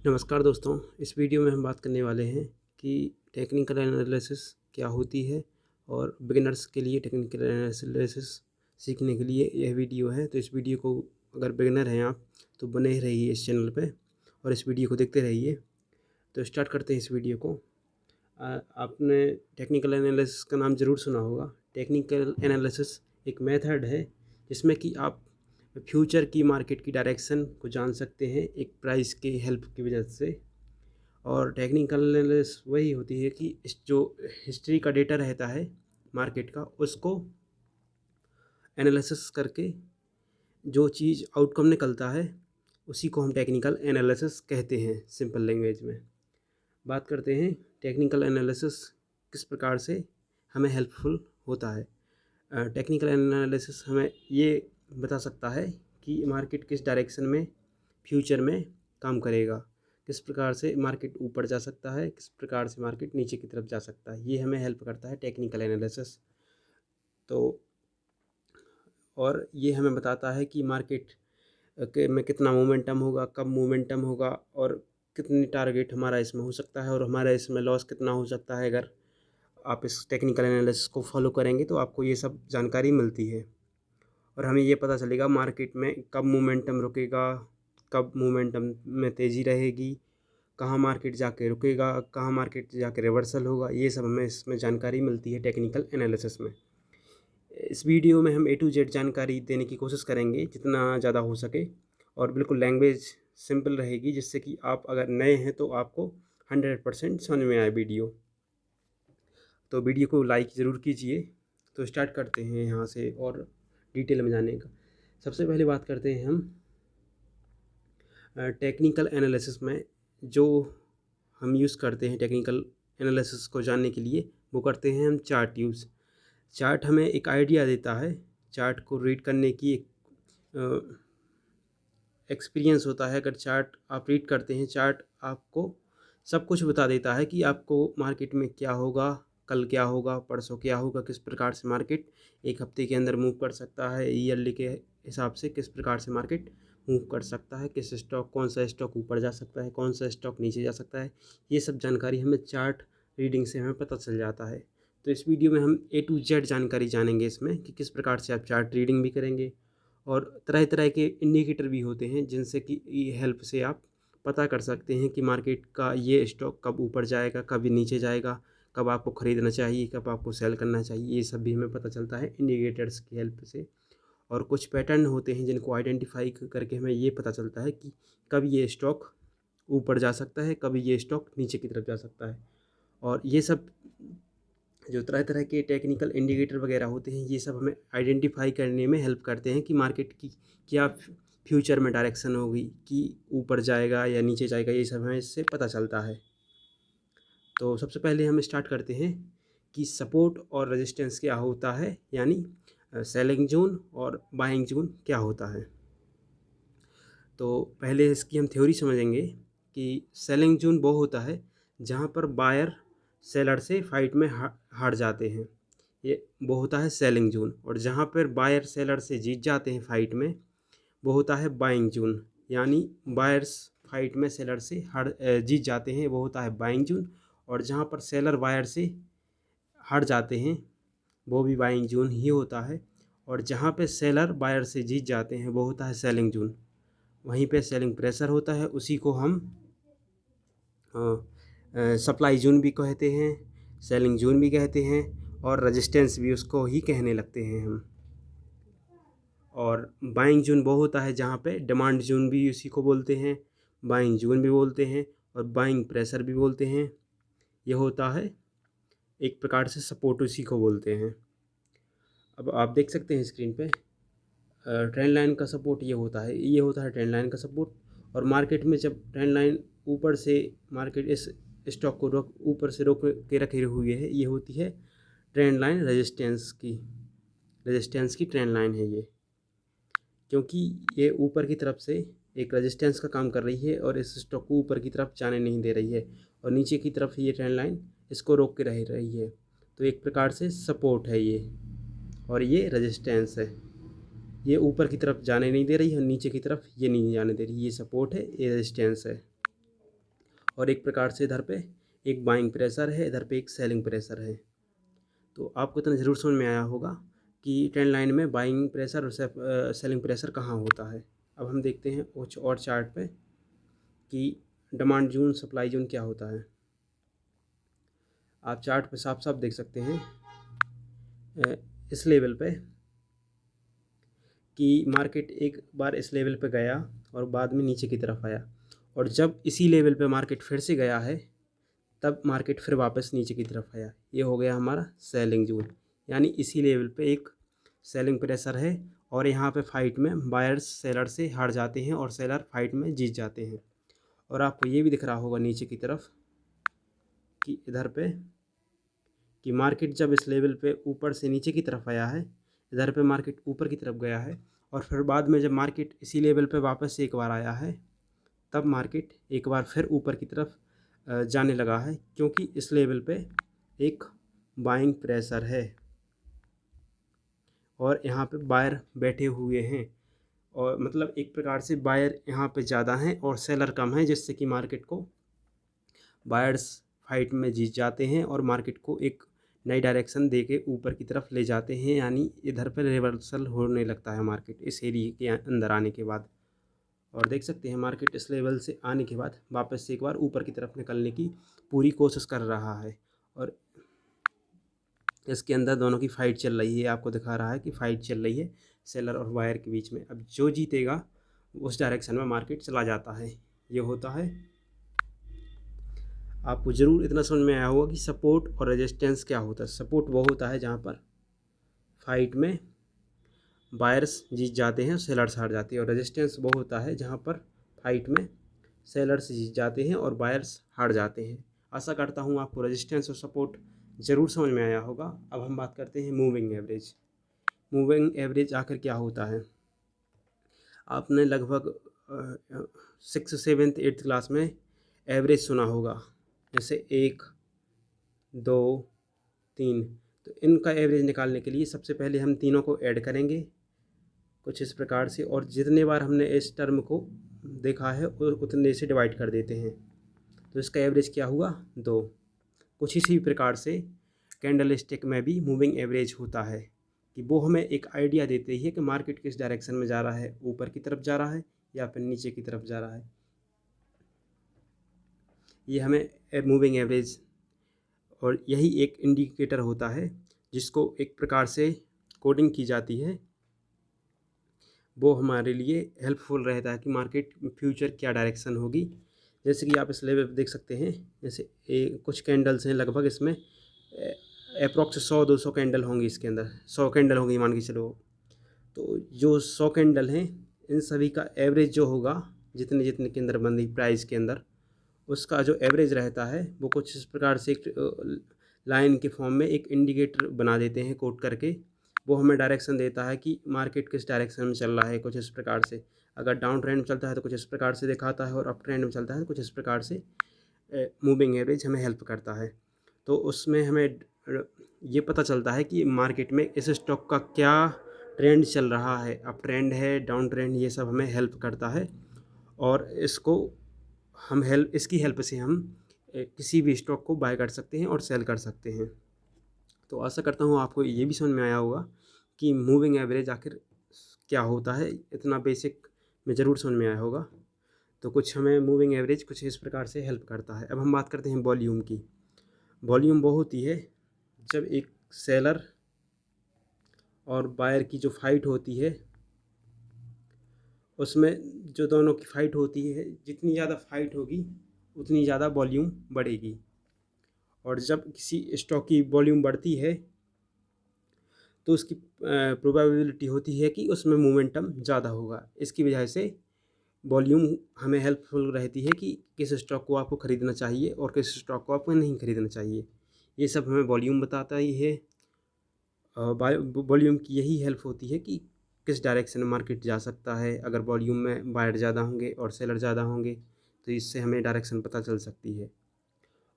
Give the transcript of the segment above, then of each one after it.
नमस्कार दोस्तों, इस वीडियो में हम बात करने वाले हैं कि टेक्निकल एनालिसिस क्या होती है और बिगिनर्स के लिए टेक्निकल एनालिसिस सीखने के लिए यह वीडियो है। तो इस वीडियो को अगर बिगिनर हैं आप तो बने ही रहिए इस चैनल पे और इस वीडियो को देखते रहिए। तो स्टार्ट करते हैं इस वीडियो को। आपने टेक्निकल एनालिसिस का नाम ज़रूर सुना होगा। टेक्निकल एनालिसिस एक मेथड है जिसमें कि आप फ्यूचर की मार्केट की डायरेक्शन को जान सकते हैं एक प्राइस के हेल्प की वजह से। और टेक्निकल एनालिसिस वही होती है कि इस जो हिस्ट्री का डेटा रहता है मार्केट का, उसको एनालिसिस करके जो चीज़ आउटकम निकलता है उसी को हम टेक्निकल एनालिसिस कहते हैं सिंपल लैंग्वेज में। बात करते हैं टेक्निकल एनालिसिस किस प्रकार से हमें हेल्पफुल होता है। टेक्निकल एनालिसिस हमें ये बता सकता है कि मार्केट किस डायरेक्शन में फ्यूचर में काम करेगा, किस प्रकार से मार्केट ऊपर जा सकता है, किस प्रकार से मार्केट नीचे की तरफ जा सकता है। ये हमें हेल्प करता है टेक्निकल एनालिसिस। तो और ये हमें बताता है कि मार्केट के में कितना मोमेंटम होगा, कब मोमेंटम होगा और कितनी टारगेट हमारा इसमें हो सकता है और हमारा इसमें लॉस कितना हो सकता है। अगर आप इस टेक्निकल एनालिसिस को फॉलो करेंगे तो आपको ये सब जानकारी मिलती है और हमें ये पता चलेगा मार्केट में कब मोमेंटम रुकेगा, कब मोमेंटम में तेज़ी रहेगी, कहाँ मार्केट जाके रुकेगा, कहाँ मार्केट जाके रिवर्सल होगा। ये सब हमें इसमें जानकारी मिलती है टेक्निकल एनालिसिस में। इस वीडियो में हम ए टू जेड जानकारी देने की कोशिश करेंगे जितना ज़्यादा हो सके और बिल्कुल लैंग्वेज सिंपल रहेगी जिससे कि आप अगर नए हैं तो आपको 100% समझ में आए वीडियो। तो वीडियो को लाइक ज़रूर कीजिए। तो स्टार्ट करते हैं यहाँ से और डिटेल में जाने का। सबसे पहले बात करते हैं हम टेक्निकल एनालिसिस में जो हम यूज़ करते हैं टेक्निकल एनालिसिस को जानने के लिए, वो करते हैं हम चार्ट यूज़। चार्ट हमें एक आइडिया देता है, चार्ट को रीड करने की एक एक्सपीरियंस होता है। अगर चार्ट आप रीड करते हैं, चार्ट आपको सब कुछ बता देता है कि आपको मार्केट में क्या होगा, कल क्या होगा, परसों क्या होगा, किस प्रकार से मार्केट एक हफ्ते के अंदर मूव कर सकता है, ईयरली के हिसाब से किस प्रकार से मार्केट मूव कर सकता है, किस स्टॉक कौन सा स्टॉक ऊपर जा सकता है, कौन सा स्टॉक नीचे जा सकता है। ये सब जानकारी हमें चार्ट रीडिंग से हमें पता चल जाता है। तो इस वीडियो में हम ए टू जेड जानकारी जानेंगे इसमें कि किस प्रकार से आप चार्ट रीडिंग भी करेंगे और तरह तरह के इंडिकेटर भी होते हैं जिनसे कि हेल्प से आप पता कर सकते हैं कि मार्केट का ये स्टॉक कब ऊपर जाएगा, कब नीचे जाएगा, कब आपको ख़रीदना चाहिए, कब आपको सेल करना चाहिए। ये सब भी हमें पता चलता है इंडिकेटर्स की हेल्प से। और कुछ पैटर्न होते हैं जिनको आइडेंटिफाई करके हमें ये पता चलता है कि कब ये स्टॉक ऊपर जा सकता है, कब ये स्टॉक नीचे की तरफ जा सकता है। और ये सब जो तरह तरह के टेक्निकल इंडिकेटर वगैरह होते हैं, ये सब हमें आइडेंटिफाई करने में हेल्प करते हैं कि मार्केट की क्या फ्यूचर में डायरेक्शन होगी, कि ऊपर जाएगा या नीचे जाएगा। ये सब हमें इससे पता चलता है। तो सबसे पहले हम स्टार्ट करते हैं कि सपोर्ट और रेजिस्टेंस क्या होता है, यानी सेलिंग जोन और बाइंग जोन क्या होता है। तो पहले इसकी हम थ्योरी समझेंगे कि सेलिंग जोन वो होता है जहाँ पर बायर सेलर से फाइट में हार जाते हैं, ये वो होता है सेलिंग जोन। और जहाँ पर बायर सेलर से जीत जाते हैं फाइट में, वो होता है बाइंग जोन। यानी बायर्स फाइट में सेलर से जीत जाते हैं, वो होता है बाइंग जोन। और जहाँ पर सेलर बायर से हार जाते हैं वो भी बाइंग जोन ही होता है। और जहाँ पे सेलर बायर से जीत जाते हैं वो होता है सेलिंग जोन। वहीं पे सेलिंग प्रेशर होता है, उसी को हम सप्लाई जोन भी कहते हैं, सेलिंग जोन भी कहते हैं और रेजिस्टेंस भी उसको ही कहने लगते हैं हम। और बाइंग जोन वो होता है जहाँ पे डिमांड जोन भी उसी को बोलते हैं, बाइंग जोन भी बोलते हैं और बाइंग प्रेशर भी बोलते हैं। यह होता है एक प्रकार से सपोर्ट, उसी को बोलते हैं। अब आप देख सकते हैं स्क्रीन पे ट्रेंड लाइन का सपोर्ट ये होता है, ये होता है ट्रेंड लाइन का सपोर्ट। और मार्केट में जब ट्रेंड लाइन ऊपर से मार्केट इस स्टॉक को रोक ऊपर से रोक के रखे हुए है, ये होती है ट्रेंड लाइन रेजिस्टेंस की ट्रेंड लाइन है ये, क्योंकि ये ऊपर की तरफ से एक रेजिस्टेंस का काम कर रही है और इस स्टॉक को ऊपर की तरफ जाने नहीं दे रही है और नीचे की तरफ ये ट्रेंड लाइन इसको रोक के रह रही है। तो एक प्रकार से सपोर्ट है ये और ये रेजिस्टेंस है। ये ऊपर की तरफ जाने नहीं दे रही है और नीचे की तरफ ये नहीं जाने दे रही, ये सपोर्ट है, ये रेजिस्टेंस है। और एक प्रकार से इधर पे एक बाइंग प्रेशर है, इधर पे एक सेलिंग प्रेशर है। तो आपको इतना ज़रूर समझ में आया होगा कि ट्रेंड लाइन में बाइंग प्रेशर और सेलिंग प्रेशर कहाँ होता है। अब हम देखते हैं कुछ और चार्ट पे कि डिमांड जोन सप्लाई जोन क्या होता है। आप चार्ट पे साफ साफ देख सकते हैं इस लेवल पे कि मार्केट एक बार इस लेवल पे गया और बाद में नीचे की तरफ आया, और जब इसी लेवल पे मार्केट फिर से गया है तब मार्केट फिर वापस नीचे की तरफ आया। ये हो गया हमारा सेलिंग जोन, यानी इसी लेवल पे एक सेलिंग प्रेशर है और यहाँ पे फाइट में बायर्स सेलर से हार जाते हैं और सेलर फाइट में जीत जाते हैं। और आपको ये भी दिख रहा होगा नीचे की तरफ कि इधर पे कि मार्केट जब इस लेवल पे ऊपर से नीचे की तरफ आया है, इधर पे मार्केट ऊपर की तरफ गया है और फिर बाद में जब मार्केट इसी लेवल पे वापस से एक बार आया है तब मार्केट एक बार फिर ऊपर की तरफ जाने लगा है, क्योंकि इस लेवल पे एक बाइंग प्रेशर है और यहाँ पे बायर बैठे हुए हैं, और मतलब एक प्रकार से बायर यहाँ पे ज़्यादा हैं और सेलर कम है, जिससे कि मार्केट को बायर्स फाइट में जीत जाते हैं और मार्केट को एक नई डायरेक्शन दे के ऊपर की तरफ ले जाते हैं, यानी इधर पर रिवर्सल होने लगता है मार्केट इस एरिया के अंदर आने के बाद। और देख सकते हैं मार्केट इस लेवल से आने के बाद वापस से एक बार ऊपर की तरफ निकलने की पूरी कोशिश कर रहा है और इसके अंदर दोनों की फ़ाइट चल रही है। आपको दिखा रहा है कि फ़ाइट चल रही है सेलर और बायर के बीच में। अब जो जीतेगा उस डायरेक्शन में मार्केट चला जाता है। ये होता है। आपको ज़रूर इतना समझ में आया होगा कि सपोर्ट और रेजिस्टेंस क्या होता है। सपोर्ट वो होता है जहाँ पर फाइट में बायर्स जीत जाते हैं, सेलर्स हार जाते हैं, और रेजिस्टेंस वो होता है जहाँ पर फाइट में सेलर्स जीत जाते हैं और बायर्स हार जाते हैं। आशा करता हूँ आपको रेजिस्टेंस और सपोर्ट ज़रूर समझ में आया होगा। अब हम बात करते हैं मूविंग एवरेज। मूविंग एवरेज आखिर क्या होता है। आपने लगभग 6, 7, 8 क्लास में एवरेज सुना होगा, जैसे 1, 2, 3। तो इनका एवरेज निकालने के लिए सबसे पहले हम तीनों को ऐड करेंगे कुछ इस प्रकार से, और जितने बार हमने इस टर्म को देखा है उतने से डिवाइड कर देते हैं। तो इसका एवरेज क्या हुआ, 2। कुछ इसी प्रकार से कैंडल स्टिक में भी मूविंग एवरेज होता है कि वो हमें एक आइडिया देते ही है कि मार्केट किस डायरेक्शन में जा रहा है, ऊपर की तरफ जा रहा है या फिर नीचे की तरफ जा रहा है। ये हमें मूविंग एवरेज, और यही एक इंडिकेटर होता है जिसको एक प्रकार से कोडिंग की जाती है। वो हमारे लिए हेल्पफुल रहता है कि मार्केट फ्यूचर क्या डायरेक्शन होगी। जैसे कि आप इस लेवल पे देख सकते हैं, जैसे कुछ कैंडल्स हैं, लगभग इसमें अप्रॉक्स 100-200 कैंडल होंगी, इसके अंदर 100 कैंडल होंगी मान के चलो। तो जो 100 कैंडल हैं इन सभी का एवरेज जो होगा, जितने जितने के अंदर बंदी प्राइस के अंदर, उसका जो एवरेज रहता है वो कुछ इस प्रकार से एक लाइन के फॉर्म में एक इंडिकेटर बना देते हैं कोड करके। वो हमें डायरेक्शन देता है कि मार्केट किस डायरेक्शन में चल रहा है। कुछ इस प्रकार से अगर डाउन ट्रेंड में चलता है तो कुछ इस प्रकार से दिखाता है, और अप ट्रेंड में चलता है तो कुछ इस प्रकार से मूविंग एवरेज हमें हेल्प करता है। तो उसमें हमें ये पता चलता है कि मार्केट में इस स्टॉक का क्या ट्रेंड चल रहा है, अप ट्रेंड है, डाउन ट्रेंड, ये सब हमें हेल्प करता है। और इसकी हेल्प से हम किसी भी स्टॉक को बाय कर सकते हैं और सेल कर सकते हैं। तो आशा करता हूँ आपको ये भी समझ में आया होगा कि मूविंग एवरेज आखिर क्या होता है। इतना बेसिक में ज़रूर समझ में आया होगा। तो कुछ हमें मूविंग एवरेज कुछ इस प्रकार से हेल्प करता है। अब हम बात करते हैं वॉल्यूम की। वॉल्यूम वो होती है जब एक सेलर और बायर की जो फाइट होती है, उसमें जो दोनों की फाइट होती है, जितनी ज़्यादा फाइट होगी उतनी ज़्यादा वॉल्यूम बढ़ेगी। और जब किसी स्टॉक की वॉल्यूम बढ़ती है तो उसकी प्रोबेबिलिटी होती है कि उसमें मोमेंटम ज़्यादा होगा। इसकी वजह से वॉल्यूम हमें हेल्पफुल रहती है कि किस स्टॉक को आपको ख़रीदना चाहिए और किस स्टॉक को आपको नहीं ख़रीदना चाहिए। ये सब हमें वॉल्यूम बताता ही है। वॉल्यूम की यही हेल्प होती है कि किस डायरेक्शन में मार्केट जा सकता है। अगर वॉल्यूम में बायर ज़्यादा होंगे और सेलर ज़्यादा होंगे तो इससे हमें डायरेक्शन पता चल सकती है।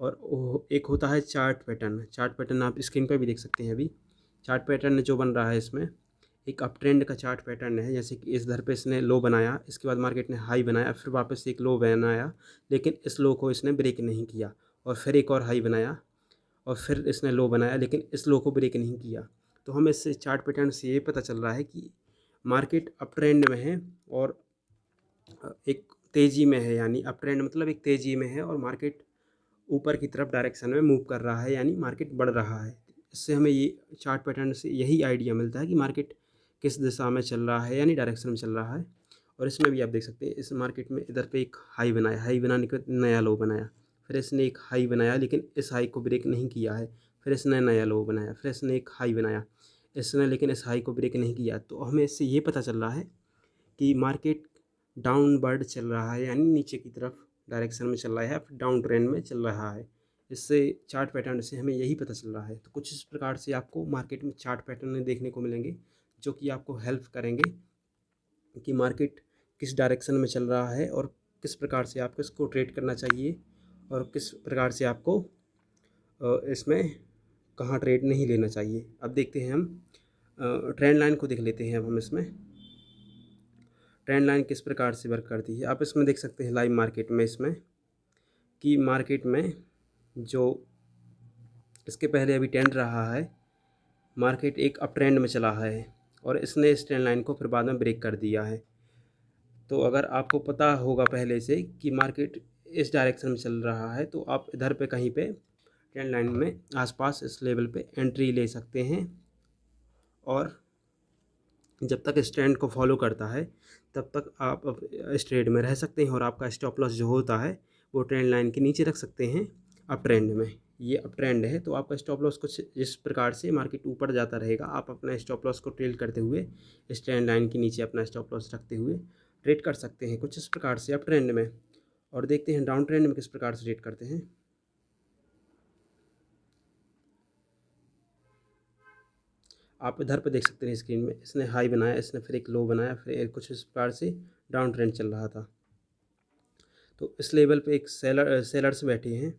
और एक होता है चार्ट पैटर्न। चार्ट पैटर्न आप स्क्रीन पर भी देख सकते हैं। अभी चार्ट पैटर्न जो बन रहा है इसमें एक अप ट्रेंड का चार्ट पैटर्न है। जैसे कि इस दर पे इसने लो बनाया, इसके बाद मार्केट ने हाई बनाया, फिर वापस एक लो बनाया, लेकिन इस लो को इसने ब्रेक नहीं किया, और फिर एक और हाई बनाया, और फिर इसने लो बनाया, लेकिन इस लो को ब्रेक नहीं किया। तो हमें इस चार्ट पैटर्न से ये पता चल रहा है कि मार्केट अप ट्रेंड में है और एक तेज़ी में है, यानी अप ट्रेंड मतलब एक तेज़ी में है और मार्केट ऊपर की तरफ डायरेक्शन में मूव कर रहा है, यानी मार्केट बढ़ रहा है। इससे हमें ये चार्ट पैटर्न से यही आइडिया मिलता है कि मार्केट किस दिशा में चल रहा है, यानी डायरेक्शन में चल रहा है। और इसमें भी आप देख सकते हैं, इस मार्केट में इधर पे एक हाई बनाया, हाई बनाने के बाद नया लो बनाया, फिर इसने एक हाई बनाया, लेकिन इस हाई को ब्रेक नहीं किया है, फिर इसने नया लो बनाया, फिर इसने एक हाई बनाया, इसने लेकिन इस हाई को ब्रेक नहीं किया। तो हमें इससे ये पता चल रहा है कि मार्केट डाउनवर्ड चल रहा है, यानी नीचे की तरफ डायरेक्शन में चल रहा है, डाउन ट्रेंड में चल रहा है। इससे चार्ट पैटर्न से हमें यही पता चल रहा है। तो कुछ इस प्रकार से आपको मार्केट में चार्ट पैटर्न देखने को मिलेंगे, जो कि आपको हेल्प करेंगे कि मार्केट किस डायरेक्शन में चल रहा है और किस प्रकार से आपको इसको ट्रेड करना चाहिए, और किस प्रकार से आपको इसमें कहाँ ट्रेड नहीं लेना चाहिए। अब देखते हैं हम ट्रेंड लाइन को देख लेते हैं। अब हम इसमें ट्रेंड लाइन किस प्रकार से वर्क करती है, आप इसमें देख सकते हैं लाइव मार्केट में, इसमें कि मार्केट में जो इसके पहले अभी ट्रेंड रहा है, मार्केट एक अप ट्रेंड में चला है और इसने इस ट्रेंड लाइन को फिर बाद में ब्रेक कर दिया है। तो अगर आपको पता होगा पहले से कि मार्केट इस डायरेक्शन में चल रहा है, तो आप इधर पे कहीं पे ट्रेंड लाइन में आसपास इस लेवल पे एंट्री ले सकते हैं, और जब तक इस ट्रेंड को फॉलो करता है तब तक आप इस ट्रेड में रह सकते हैं, और आपका स्टॉप लॉस जो होता है वो ट्रेंड लाइन के नीचे रख सकते हैं अप ट्रेंड में। ये अप ट्रेंड है, तो आपका स्टॉप लॉस कुछ जिस प्रकार से मार्केट ऊपर जाता रहेगा, आप अपना स्टॉप लॉस को ट्रेल करते हुए इस ट्रेंड लाइन के नीचे अपना स्टॉप लॉस रखते हुए ट्रेड कर सकते हैं, कुछ इस प्रकार से अप ट्रेंड में। और देखते हैं डाउन ट्रेंड में किस प्रकार से ट्रेड करते हैं। आप इधर पे देख सकते हैं स्क्रीन में, इसने हाई बनाया, इसने फिर एक लो बनाया, फिर कुछ इस प्रकार से डाउन ट्रेंड चल रहा था। तो इस लेवल पे एक सेलर्स बैठे हैं।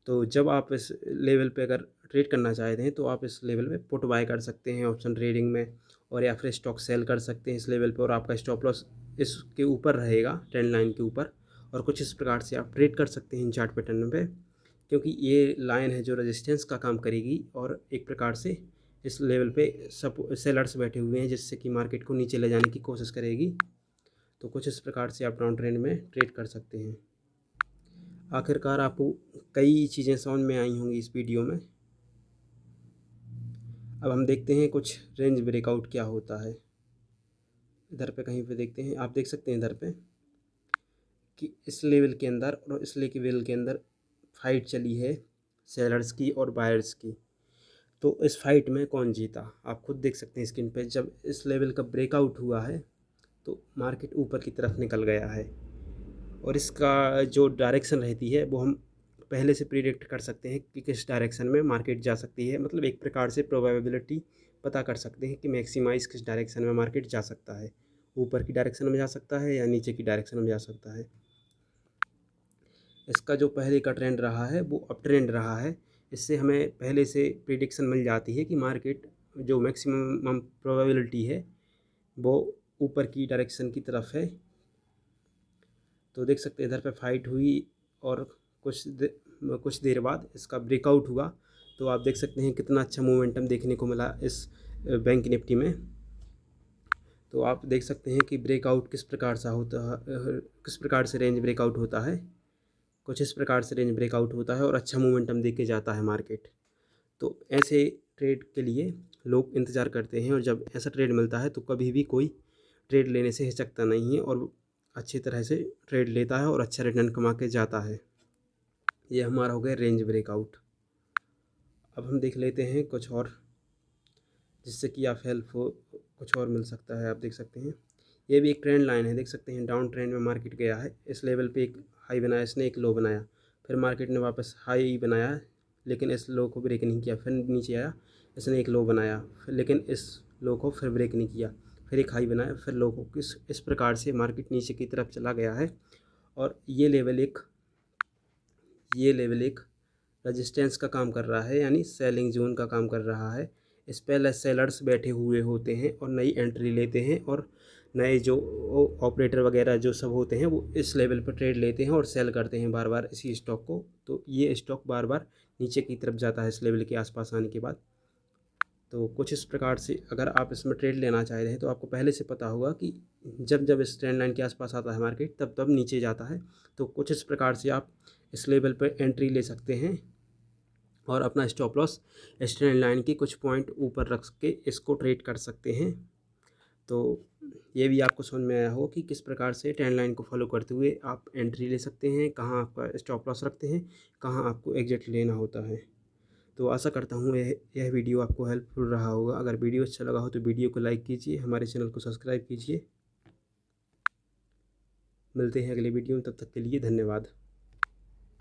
तो जब आप इस लेवल पे अगर ट्रेड करना चाहते हैं, तो आप इस लेवल पे पुट बाय कर सकते हैं ऑप्शन ट्रेडिंग में, और या फिर स्टॉक सेल कर सकते हैं इस लेवल पे, और आपका स्टॉप लॉस इसके ऊपर रहेगा, ट्रेंड लाइन के ऊपर। और कुछ इस प्रकार से आप ट्रेड कर सकते हैं इन चार्ट पैटर्न पे, क्योंकि ये लाइन है जो रेजिस्टेंस का काम करेगी, और एक प्रकार से इस लेवल पे सब सेलर्स बैठे हुए हैं, जिससे कि मार्केट को नीचे ले जाने की कोशिश करेगी। तो कुछ इस प्रकार से आप डाउन ट्रेंड में ट्रेड कर सकते हैं। आखिरकार आपको कई चीज़ें समझ में आई होंगी इस वीडियो में। अब हम देखते हैं कुछ रेंज ब्रेकआउट क्या होता है। इधर पे कहीं पे देखते हैं, आप देख सकते हैं इधर पे कि इस लेवल के अंदर और इस लेवल के अंदर फाइट चली है सेलर्स की और बायर्स की। तो इस फाइट में कौन जीता, आप खुद देख सकते हैं स्क्रीन पे। जब इस लेवल का ब्रेकआउट हुआ है तो मार्केट ऊपर की तरफ निकल गया है, और इसका जो डायरेक्शन रहती है वो हम पहले से प्रिडिक्ट कर सकते हैं कि किस डायरेक्शन में मार्केट जा सकती है। मतलब एक प्रकार से प्रोबेबिलिटी पता कर सकते हैं कि मैक्सिमाइज किस डायरेक्शन में मार्केट जा सकता है, ऊपर की डायरेक्शन में जा सकता है या नीचे की डायरेक्शन में जा सकता है। इसका जो पहले का ट्रेंड रहा है वो अप ट्रेंड रहा है। इससे हमें पहले से प्रिडिक्शन मिल जाती है कि मार्केट जो मैक्सिमम प्रोबेबिलिटी है वो ऊपर की डायरेक्शन की तरफ है। तो देख सकते हैं इधर पे फाइट हुई और कुछ देर बाद इसका ब्रेकआउट हुआ। तो आप देख सकते हैं कितना अच्छा मोमेंटम देखने को मिला इस बैंक निफ्टी में। तो आप देख सकते हैं कि ब्रेकआउट किस प्रकार से होता है, किस प्रकार से रेंज ब्रेकआउट होता है। कुछ इस प्रकार से रेंज ब्रेकआउट होता है और अच्छा मोमेंटम दे के जाता है मार्केट। तो ऐसे ट्रेड के लिए लोग इंतज़ार करते हैं, और जब ऐसा ट्रेड मिलता है तो कभी भी कोई ट्रेड लेने से हिचकता नहीं है, और अच्छी तरह से ट्रेड लेता है और अच्छा रिटर्न कमा के जाता है। ये हमारा हो गया रेंज ब्रेकआउट। अब हम देख लेते हैं कुछ और, जिससे कि आप हेल्प हो, कुछ और मिल सकता है। आप देख सकते हैं ये भी एक ट्रेंड लाइन है, देख सकते हैं डाउन ट्रेंड में मार्केट गया है। इस लेवल पे एक हाई बनाया, इसने एक लो बनाया, फिर मार्केट ने वापस हाई बनाया, लेकिन इस लो को ब्रेक नहीं किया, फिर नीचे आया, इसने एक लो बनाया, फिर लेकिन इस लो को फिर ब्रेक नहीं किया, फिर एक हाई बनाया, फिर लो को इस प्रकार से मार्केट नीचे की तरफ चला गया है। और ये लेवल एक रेजिस्टेंस का काम कर रहा है, यानी सेलिंग जोन का काम कर रहा है। इस पहले सेलर्स बैठे हुए होते हैं और नई एंट्री लेते हैं, और नए जो ऑपरेटर वगैरह जो सब होते हैं वो इस लेवल पर ट्रेड लेते हैं और सेल करते हैं बार बार इसी स्टॉक को। तो ये स्टॉक बार बार नीचे की तरफ जाता है इस लेवल के आसपास आने के बाद। तो कुछ इस प्रकार से अगर आप इसमें ट्रेड लेना चाह रहे हैं तो आपको पहले से पता होगा कि जब जब इस ट्रेंड लाइन के आसपास आता है मार्केट तब तब नीचे जाता है। तो कुछ इस प्रकार से आप इस लेवल पर एंट्री ले सकते हैं और अपना स्टॉप लॉस इस ट्रेंड लाइन की कुछ पॉइंट ऊपर रख के इसको ट्रेड कर सकते हैं। तो ये भी आपको समझ में आया हो कि किस प्रकार से ट्रेंड लाइन को फॉलो करते हुए आप एंट्री ले सकते हैं, कहाँ आपका स्टॉप लॉस रखते हैं, कहाँ आपको एग्जिट लेना होता है। तो आशा करता हूँ यह वीडियो आपको हेल्पफुल रहा होगा। अगर वीडियो अच्छा लगा हो तो वीडियो को लाइक कीजिए, हमारे चैनल को सब्सक्राइब कीजिए। मिलते हैं अगले वीडियो में, तब तक के लिए धन्यवाद।